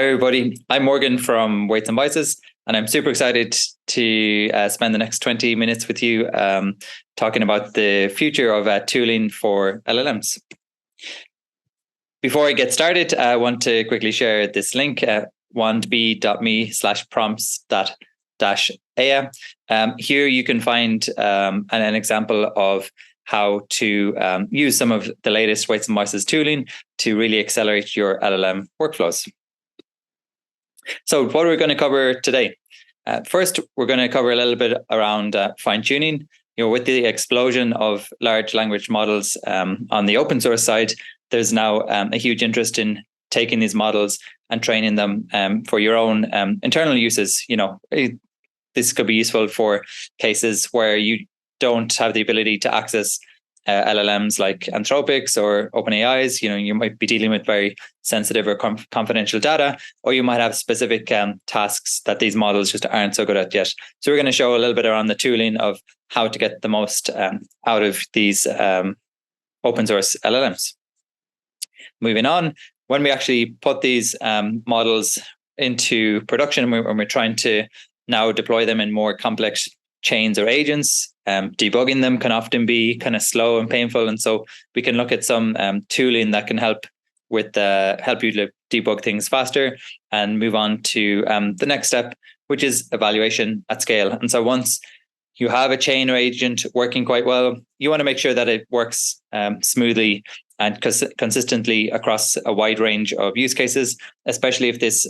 Hi, everybody. I'm Morgan from Weights and Biases, and I'm super excited to spend the next 20 minutes with you talking about the future of tooling for LLMs. Before I get started, I want to quickly share this link, wandb.me/prompts-aya. Here you can find an example of how to use some of the latest Weights and Biases tooling to really accelerate your LLM workflows. So what are we going to cover today? First, we're going to cover a little bit around fine-tuning. With the explosion of large language models on the open source side, there's now a huge interest in taking these models and training them for your own internal uses. This could be useful for cases where you don't have the ability to access LLMs like Anthropic's or OpenAI's. You might be dealing with very sensitive or confidential data, or you might have specific tasks that these models just aren't so good at yet. So we're going to show a little bit around the tooling of how to get the most out of these open source LLMs. Moving on, when we actually put these models into production, when we're trying to now deploy them in more complex chains or agents, debugging them can often be kind of slow and painful, and so we can look at some tooling that can help you to debug things faster and move on to the next step, which is evaluation at scale. And so once you have a chain or agent working quite well, you want to make sure that it works smoothly and consistently across a wide range of use cases, especially if this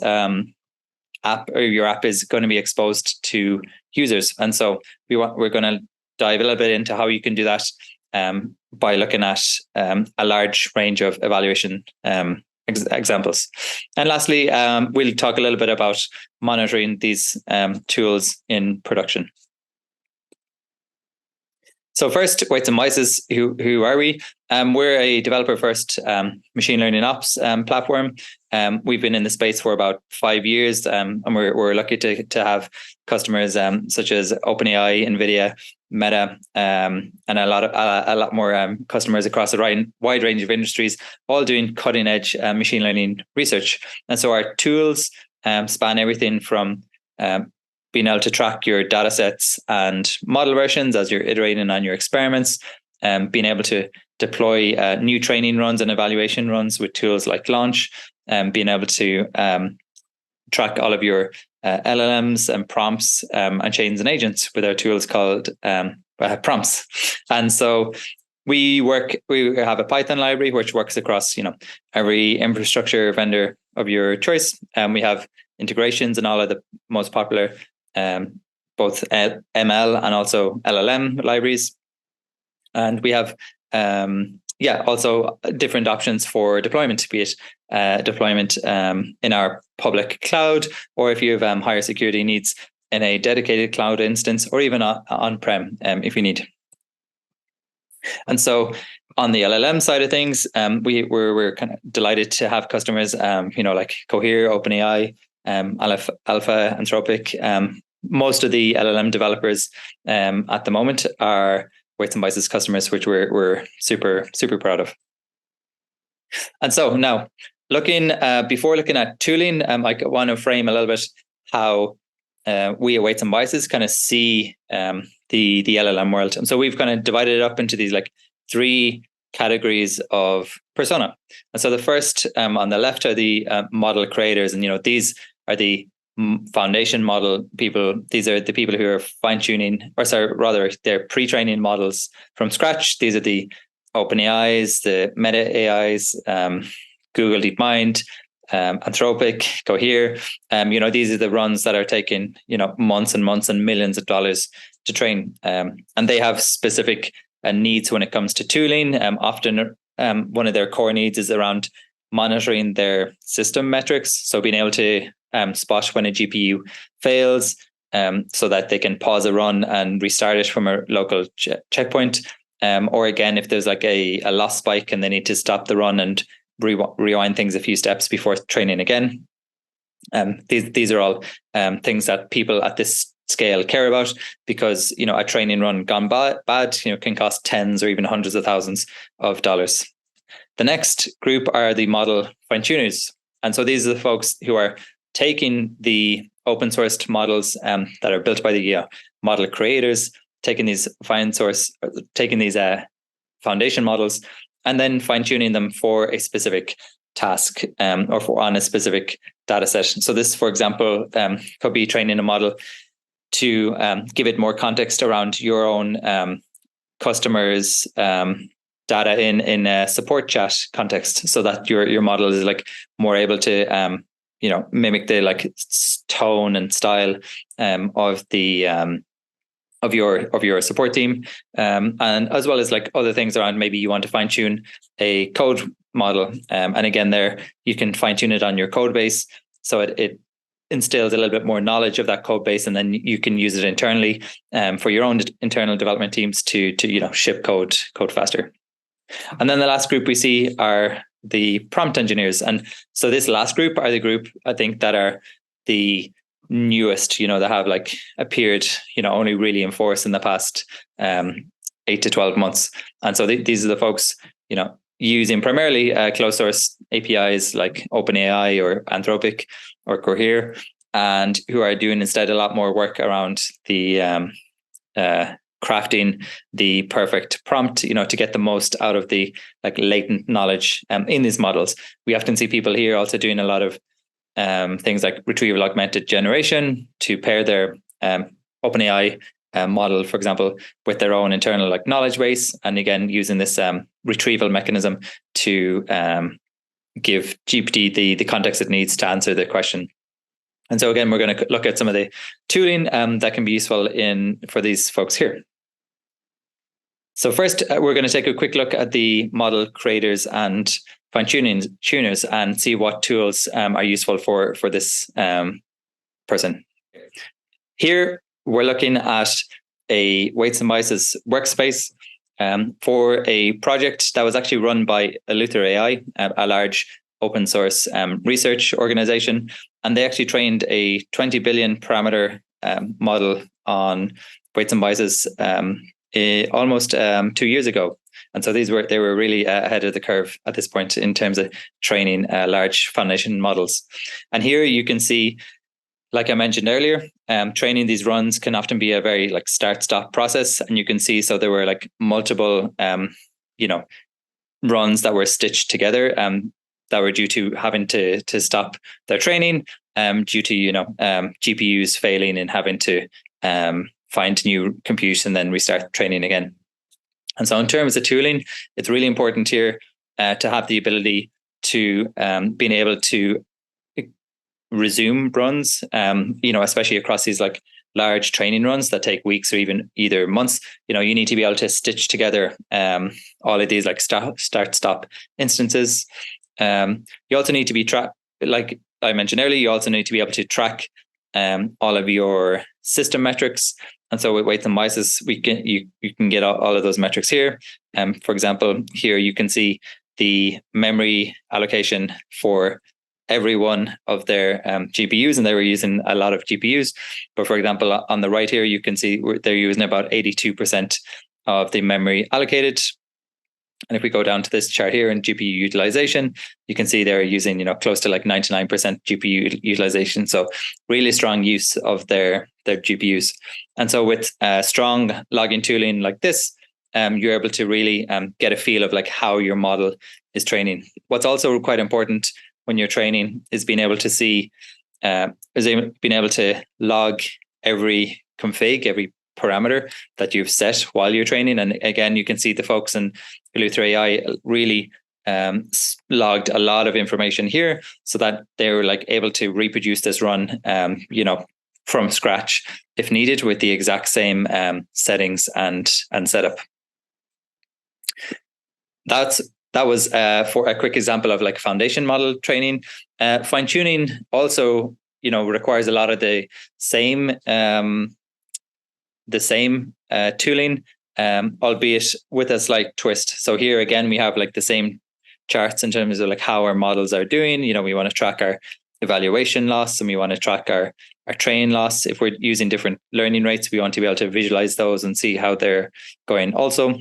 app or your app is going to be exposed to users. And so we're going to dive a little bit into how you can do that by looking at a large range of evaluation examples. And lastly, we'll talk a little bit about monitoring these tools in production. So first, Weights and Biases, who are we? We're a developer-first machine learning ops platform. We've been in the space for about 5 years, and we're lucky to have customers such as OpenAI, NVIDIA, Meta, and a lot more customers across a wide range of industries, all doing cutting-edge machine learning research. And so our tools span everything from being able to track your data sets and model versions as you're iterating on your experiments, being able to deploy new training runs and evaluation runs with tools like Launch, being able to track all of your LLMs and prompts and chains and agents with our tools called prompts. And so we have a Python library which works across every infrastructure vendor of your choice. We have integrations in all of the most popular both ML and also LLM libraries. And we have also different options for deployment, be it deployment in our public cloud, or if you have higher security needs in a dedicated cloud instance, or even on-prem if you need. And so on the LLM side of things, we're kind of delighted to have customers, like Cohere, OpenAI, Alpha, Anthropic. Most of the LLM developers at the moment are Weights and Biases customers, which we're super, super proud of. And so now, before looking at tooling, I want to frame a little bit how we at Weights and Biases kind of see the LLM world. And so we've kind of divided it up into these three categories of persona. And so the first on the left are the model creators, and these are the foundation model people. These are the people who are fine-tuning, they're pre-training models from scratch. These are the OpenAIs, the Meta AIs, Google DeepMind, Anthropic, Cohere. These are the runs that are taking months and months and millions of dollars to train, and they have specific needs when it comes to tooling. Often one of their core needs is around monitoring their system metrics, so being able to spot when a GPU fails, so that they can pause a run and restart it from a local checkpoint, or again, if there's a loss spike and they need to stop the run and rewind things a few steps before training again. These are all things that people at this scale care about, because a training run gone bad can cost tens or even hundreds of thousands of dollars. The next group are the model fine-tuners. And so these are the folks who are taking the open sourced models that are built by the model creators, taking these foundation models, and then fine tuning them for a specific task or on a specific data set. So this, for example, could be training a model to give it more context around your own customers' data in a support chat context, so that your model is like more able to mimic the like tone and style of the of your support team, and as well as like other things around, maybe you want to fine tune a code model, and again there you can fine tune it on your code base, so it instills a little bit more knowledge of that code base, and then you can use it internally for your own internal development teams to ship code faster. And then the last group we see are the prompt engineers, and so this last group are the group I think that are the newest, that have like appeared, only really in force in the past 8 to 12 months. And so these are the folks, using primarily closed source APIs like OpenAI or Anthropic or Cohere, and who are doing instead a lot more work around the crafting the perfect prompt, to get the most out of the like latent knowledge in these models. We often see people here also doing a lot of things like retrieval augmented generation to pair their OpenAI model, for example, with their own internal like knowledge base, and again using this retrieval mechanism to give GPT the context it needs to answer the question. And so again, we're going to look at some of the tooling that can be useful for these folks here. So first, we're going to take a quick look at the model creators and fine-tuners and see what tools are useful for this person. Here, we're looking at a weights and biases workspace for a project that was actually run by Eleuther AI, a large open source research organization. And they actually trained a 20 billion parameter model on weights and biases almost 2 years ago. And so they were really ahead of the curve at this point in terms of training large foundation models. And here you can see, like I mentioned earlier, training these runs can often be a very like start-stop process. And you can see, so there were like multiple, runs that were stitched together that were due to having to stop their training due to, GPUs failing and having to find new compute and then restart training again. And so in terms of tooling, it's really important here to have the ability to being able to resume runs, especially across these like large training runs that take weeks or even either months. You need to be able to stitch together all of these like start-stop instances. You also need to be like I mentioned earlier, you also need to be able to track all of your system metrics. And so with weights and biases, you can get all of those metrics here. For example, here you can see the memory allocation for every one of their GPUs, and they were using a lot of GPUs. But for example, on the right here, you can see they're using about 82% of the memory allocated. And if we go down to this chart here in GPU utilization, you can see they're using, close to like 99% GPU utilization. So really strong use of their GPUs. And so with strong logging tooling like this, you're able to really get a feel of like how your model is training. What's also quite important when you're training is being able to see, being able to log every config, every parameter that you've set while you're training. And again, you can see the folks in Eleuther AI really logged a lot of information here so that they were like able to reproduce this run, from scratch if needed with the exact same settings and setup. That was for a quick example of like foundation model training. Fine tuning also, requires a lot of the same tooling, albeit with a slight twist. So here again, we have like the same charts in terms of like how our models are doing. We want to track our evaluation loss and we want to track our train loss. If we're using different learning rates, we want to be able to visualize those and see how they're going also.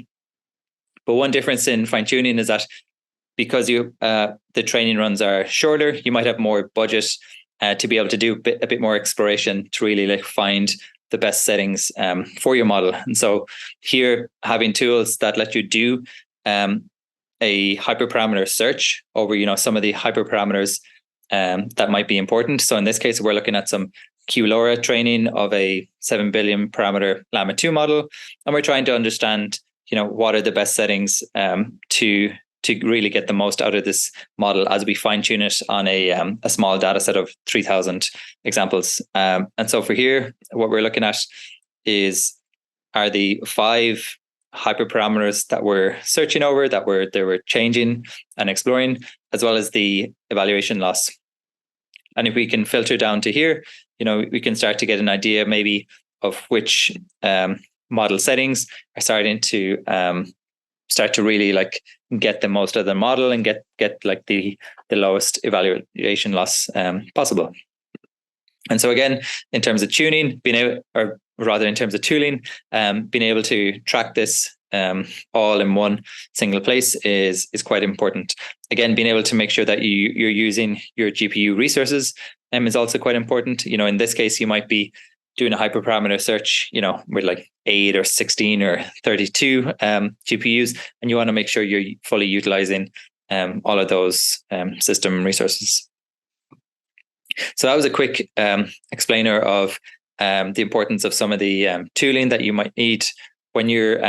But one difference in fine tuning is that because the training runs are shorter, you might have more budget to be able to do a bit more exploration to really like find the best settings for your model. And so here, having tools that let you do a hyperparameter search over, some of the hyperparameters that might be important. So in this case, we're looking at some QLoRa training of a 7 billion parameter Llama 2 model, and we're trying to understand, what are the best settings to really get the most out of this model as we fine tune it on a small data set of 3,000 examples. And so for here, what we're looking at are the 5 hyperparameters that we're searching over, that they were changing and exploring, as well as the evaluation loss. And if we can filter down to here, we can start to get an idea maybe of which model settings are starting to really like get the most of the model and get like the lowest evaluation loss possible. And so again, in terms of tuning, in terms of tooling, being able to track this all in one single place is quite important. Again, being able to make sure that you're using your GPU resources is also quite important. In this case, you might be doing a hyperparameter search, with like 8 or 16 or 32 GPUs, and you want to make sure you're fully utilizing all of those system resources. So that was a quick explainer of the importance of some of the tooling that you might need when you're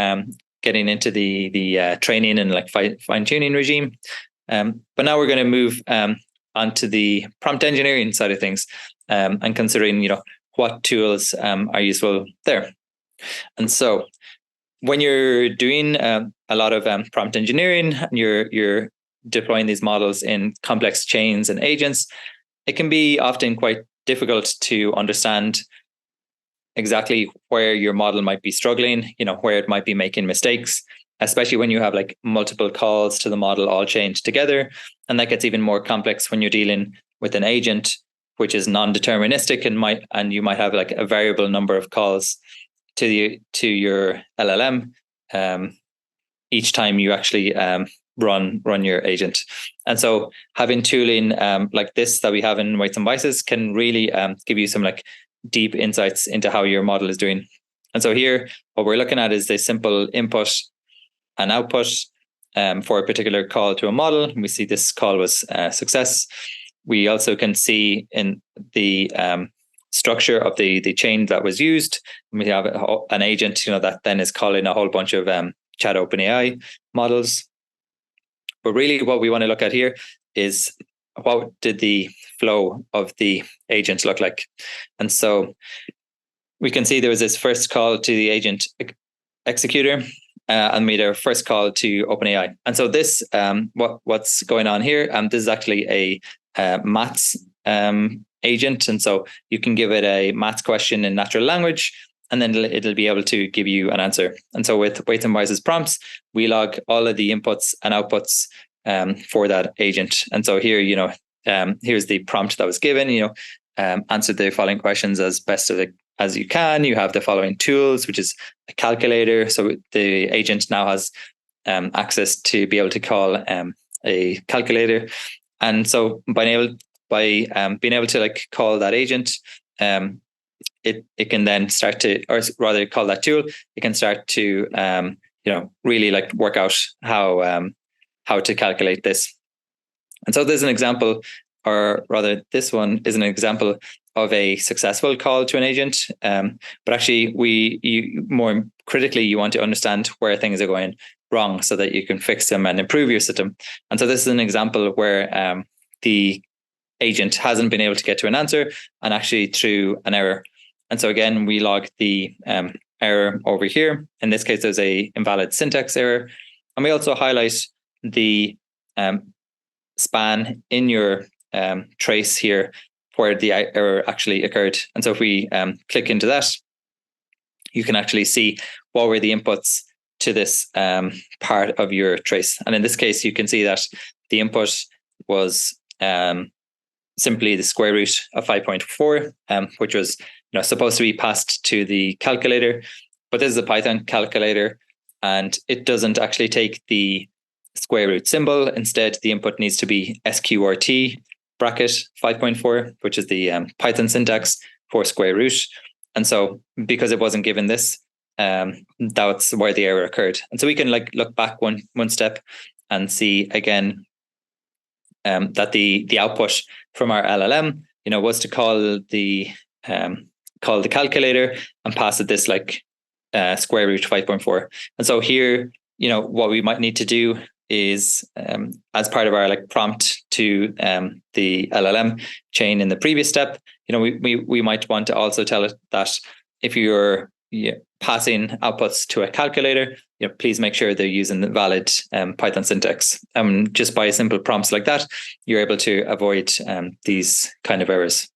getting into the training and like fine tuning regime. But now we're going to move onto the prompt engineering side of things and considering, what tools are useful there. And so when you're doing a lot of prompt engineering and you're deploying these models in complex chains and agents, it can be often quite difficult to understand exactly where your model might be struggling, where it might be making mistakes, especially when you have like multiple calls to the model all chained together. And that gets even more complex when you're dealing with an agent, which is non-deterministic and you might have like a variable number of calls to your LLM each time you actually run your agent. And so having tooling like this that we have in Weights and Biases can really give you some like deep insights into how your model is doing. And so here, what we're looking at is the simple input and output for a particular call to a model. We see this call was a success. We also can see in the structure of the chain that was used, we have an agent, that then is calling a whole bunch of chat OpenAI models. But really what we want to look at here is what did the flow of the agent look like? And so we can see there was this first call to the agent executor and made our first call to OpenAI. And so this, what's going on here, this is actually a maths agent. And so you can give it a maths question in natural language, and then it'll be able to give you an answer. And so with Weights and Biases prompts, we log all of the inputs and outputs for that agent. And so here, here's the prompt that was given, answer the following questions as best as you can. You have the following tools, which is a calculator. So the agent now has access to be able to call a calculator. And so by being able to like call that agent, it can then start to, or rather call that tool, it can start to really like work out how to calculate this. And so there's an example, or rather this one is an example of a successful call to an agent. But actually more critically, you want to understand where things are going wrong so that you can fix them and improve your system. And so this is an example where the agent hasn't been able to get to an answer, and actually through an error. And so again, we log the error over here. In this case, there's a invalid syntax error. And we also highlight the span in your trace here where the error actually occurred. And so if we click into that, you can actually see what were the inputs to this part of your trace. And in this case, you can see that the input was simply the square root of 5.4, which was supposed to be passed to the calculator. But this is a Python calculator, and it doesn't actually take the square root symbol. Instead, the input needs to be sqrt bracket 5.4, which is the Python syntax for square root. And so because it wasn't given this, that's where the error occurred. And so we can look back one step and see again that the output from our LLM, was to call the calculator and pass it this square root 5.4. And so here, what we might need to do is as part of our prompt to the LLM chain in the previous step, we might want to also tell it that if you're passing outputs to a calculator, please make sure they're using the valid Python syntax. Just by simple prompts like that, you're able to avoid these kind of errors.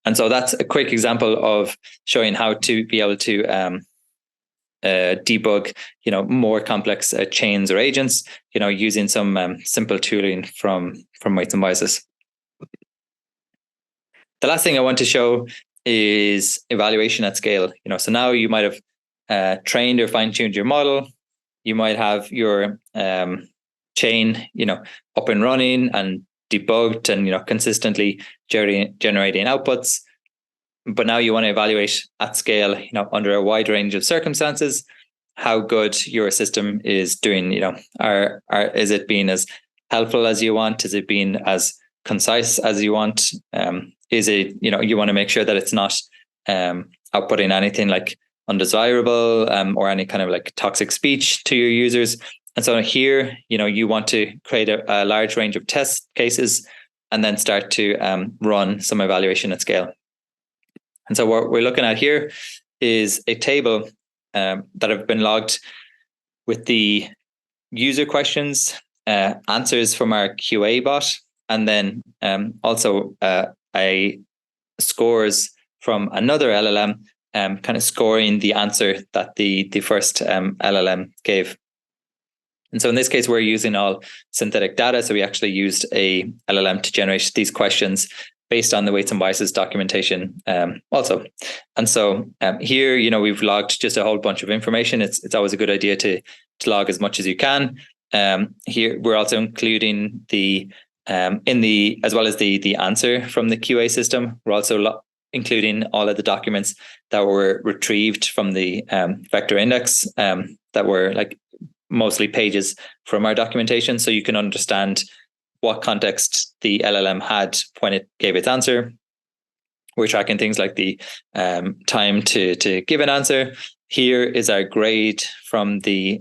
And so that's a quick example of showing how to be able to debug, more complex chains or agents, using some simple tooling from Weights and Biases. The last thing I want to show is evaluation at scale. So now you might have trained or fine-tuned your model. You might have your chain, up and running and debugged and consistently generating outputs. But now you want to evaluate at scale, under a wide range of circumstances, how good your system is doing. Is it being as helpful as you want? Is it being as concise as you want? Is it, you want to make sure that it's not outputting anything like undesirable or any kind of toxic speech to your users. And so here, you want to create a large range of test cases and then start to run some evaluation at scale. And so what we're looking at here is a table that have been logged with the user questions, answers from our QA bot, and then also a scores from another LLM, kind of scoring the answer that the first LLM gave. And so in this case, we're using all synthetic data. So we actually used a LLM to generate these questions based on the Weights and Biases documentation also. And so here, we've logged just a whole bunch of information. It's always a good idea to log as much as you can. Here, we're also including the as well as the answer from the QA system. We're also including all of the documents that were retrieved from the vector index that were mostly pages from our documentation. So you can understand what context the LLM had when it gave its answer. We're tracking things like the time to give an answer. Here is our grade from the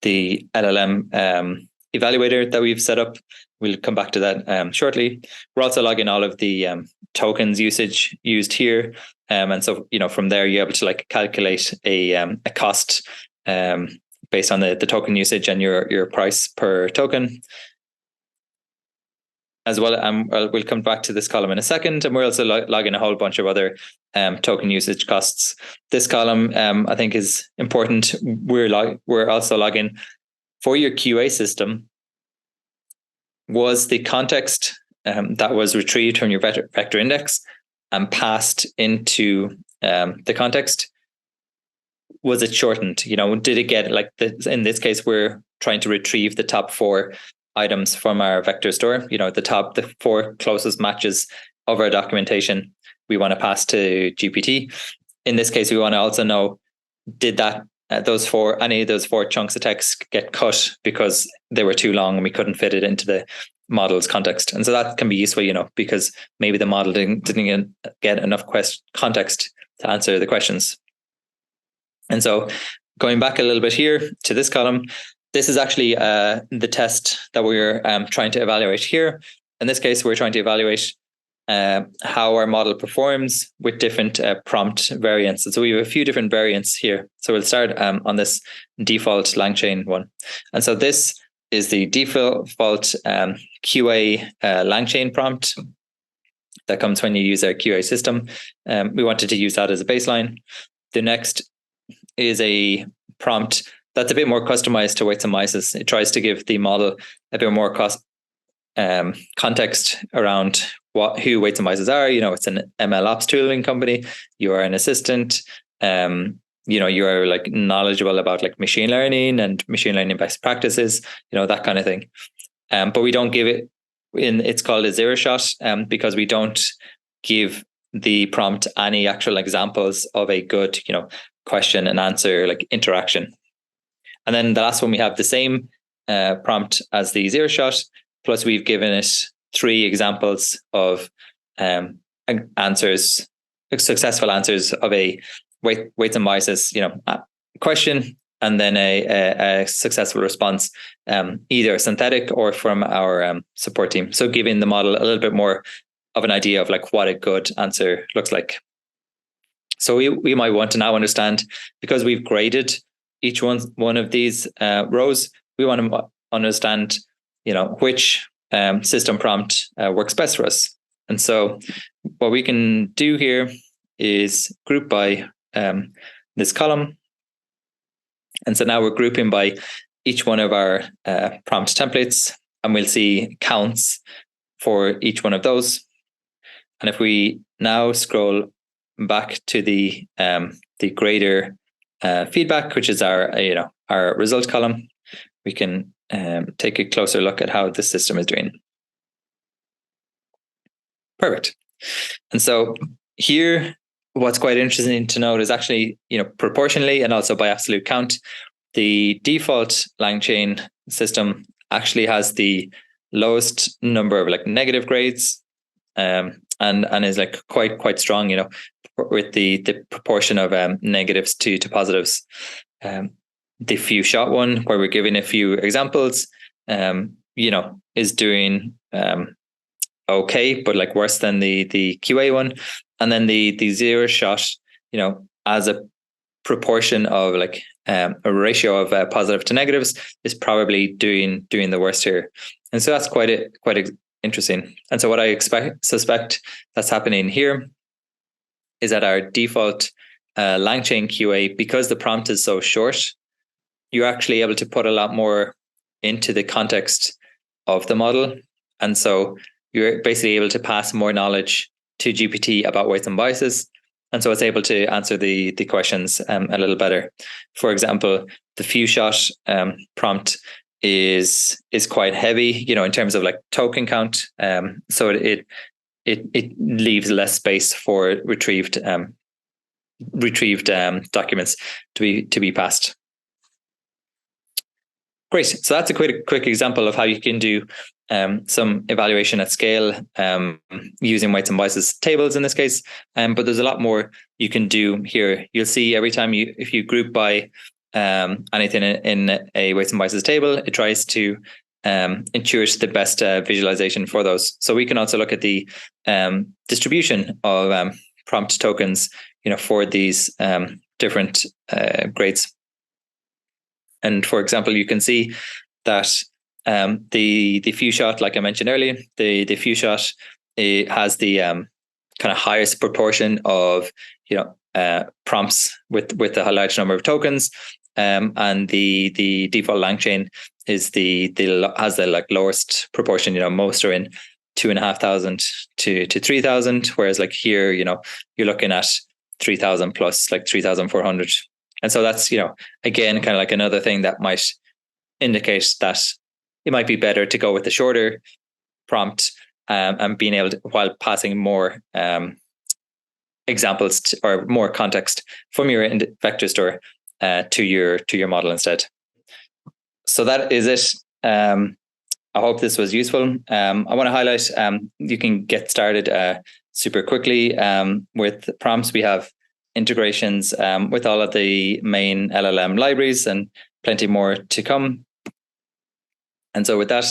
LLM evaluator that we've set up. We'll come back to that shortly. We're also logging all of the tokens usage used here. And so, from there, you're able to calculate a cost based on the token usage and your price per token. As well, we'll come back to this column in a second, and we're also logging a whole bunch of other token usage costs. This column, I think, is important. We're also logging for your QA system. Was the context that was retrieved from your vector index and passed into the context, was it shortened? Did it get in this case, we're trying to retrieve the top 4 items from our vector store, the 4 closest matches of our documentation we want to pass to GPT. In this case, we want to also know, did that any of those 4 chunks of text get cut because they were too long and we couldn't fit it into the model's context? And so that can be useful, because maybe the model didn't get enough context to answer the questions. And so going back a little bit here to this column, this is actually the test that we're trying to evaluate here. In this case, we're trying to evaluate how our model performs with different prompt variants. And so we have a few different variants here. So we'll start on this default LangChain one. And so this is the default QA LangChain prompt that comes when you use our QA system. We wanted to use that as a baseline. The next is a prompt that's a bit more customized to Weights and Biases. It tries to give the model a bit more context around who Weights and Biases are. It's an ML ops tooling company. You are an assistant. you are like knowledgeable about like machine learning and machine learning best practices, that kind of thing. But we don't give it it's called a zero shot, because we don't give the prompt any actual examples of a good, question and answer like interaction. And then the last one, we have the same prompt as the zero shot, plus we've given it 3 examples of answers, successful answers of a weights and biases, question, and then a successful response, either synthetic or from our support team. So giving the model a little bit more of an idea of like what a good answer looks like. So we might want to now understand, because we've graded each one of these rows, we want to understand, which system prompt works best for us. And so what we can do here is group by this column. And so now we're grouping by each one of our prompt templates, and we'll see counts for each one of those. And if we now scroll back to the grader feedback, which is our result column, we can take a closer look at how the system is doing. Perfect. And so here, what's quite interesting to note is actually, proportionally and also by absolute count, the default LangChain system actually has the lowest number of like negative grades, and is like quite strong, with the proportion of negatives to positives. The few shot one, where we're giving a few examples, is doing okay, but like worse than the QA one. And then the zero shot, as a proportion of like a ratio of positive to negatives, is probably doing the worst here. And so that's quite interesting. And so what I suspect that's happening here is that our default LangChain QA, because the prompt is so short, you're actually able to put a lot more into the context of the model. And so you're basically able to pass more knowledge to GPT about weights and biases. And so it's able to answer the questions a little better. For example, the few shot prompt is quite heavy, in terms of like token count. So it leaves less space for retrieved documents to be passed. Great. So that's a quick example of how you can do some evaluation at scale using weights and biases tables in this case. But there's a lot more you can do here. You'll see every time if you group by anything in a weights and biases table, it tries to intuit the best visualization for those. So we can also look at the distribution of prompt tokens, for these different grades. And for example, you can see that the few shot, like I mentioned earlier, the few shot, it has the kind of highest proportion of prompts with a large number of tokens, and the default LangChain is has the like lowest proportion. Most are in 2,500 to 3,000, whereas like here, you're looking at 3,000 plus like 3,400. And so that's, again, kind of like another thing that might indicate that it might be better to go with the shorter prompt, and being able to, while passing more examples or more context from your vector store to your model instead. So that is it. I hope this was useful. I want to highlight, you can get started super quickly with prompts. We have integrations with all of the main LLM libraries and plenty more to come. And so with that,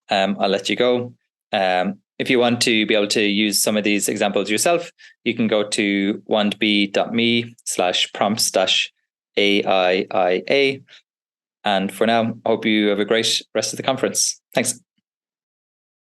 I'll let you go. If you want to be able to use some of these examples yourself, you can go to wandb.me/prompts-AIIA. And for now, I hope you have a great rest of the conference. Thanks.